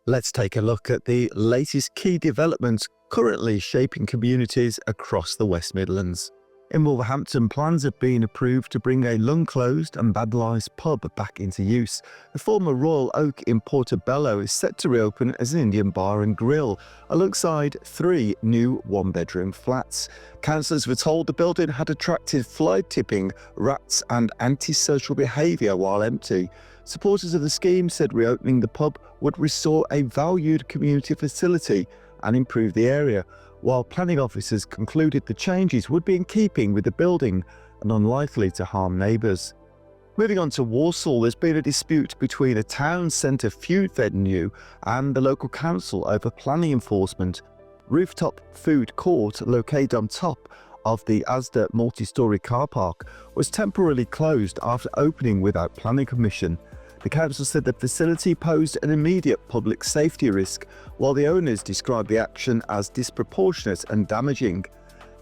Let's take a look at the latest key developments currently shaping communities across the West Midlands. In Wolverhampton, plans have been approved to bring a long-closed and vandalised pub back into use. The former Royal Oak in Portobello is set to reopen as an Indian bar and grill, alongside 3 new one-bedroom flats. Councillors were told the building had attracted fly tipping, rats and antisocial behaviour while empty. Supporters of the scheme said reopening the pub would restore a valued community facility and improve the area, while planning officers concluded the changes would be in keeping with the building and unlikely to harm neighbours. Moving on to Walsall, there's been a dispute between a town centre food venue and the local council over planning enforcement. Rooftop food court, located on top of the Asda multi-storey car park, was temporarily closed after opening without planning permission. The council said the facility posed an immediate public safety risk, while the owners described the action as disproportionate and damaging.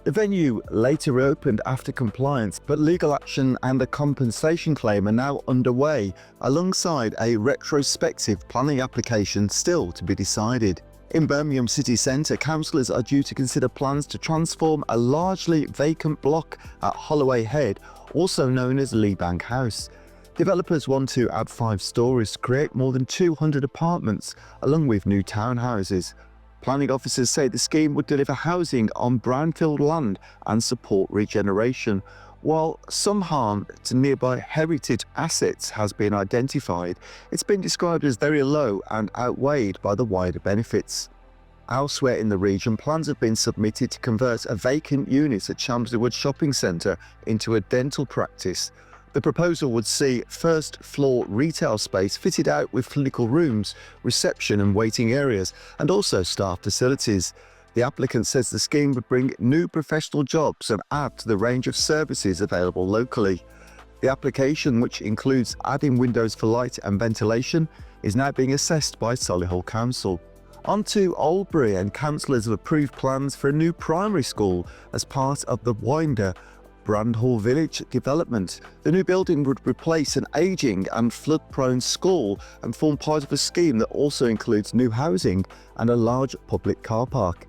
The venue later reopened after compliance, but legal action and a compensation claim are now underway, alongside a retrospective planning application still to be decided. In Birmingham city centre, councillors are due to consider plans to transform a largely vacant block at Holloway Head, also known as Lee Bank House. Developers want to add 5 stories to create more than 200 apartments, along with new townhouses. Planning officers say the scheme would deliver housing on brownfield land and support regeneration. While some harm to nearby heritage assets has been identified, it's been described as very low and outweighed by the wider benefits. Elsewhere in the region, plans have been submitted to convert a vacant unit at Chamberlain Wood Shopping Centre into a dental practice. The proposal would see first-floor retail space fitted out with clinical rooms, reception and waiting areas, and also staff facilities. The applicant says the scheme would bring new professional jobs and add to the range of services available locally. The application, which includes adding windows for light and ventilation, is now being assessed by Solihull Council. On to Oldbury, and councillors have approved plans for a new primary school as part of the wider Brandhall Village development. The new building would replace an ageing and flood-prone school and form part of a scheme that also includes new housing and a large public car park.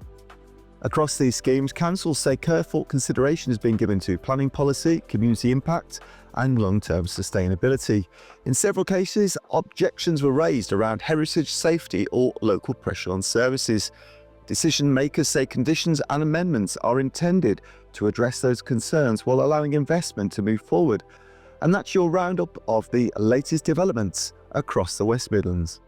Across these schemes, councils say careful consideration has been given to planning policy, community impact and long-term sustainability. In several cases, objections were raised around heritage safety or local pressure on services. Decision makers say conditions and amendments are intended to address those concerns while allowing investment to move forward. And that's your roundup of the latest developments across the West Midlands.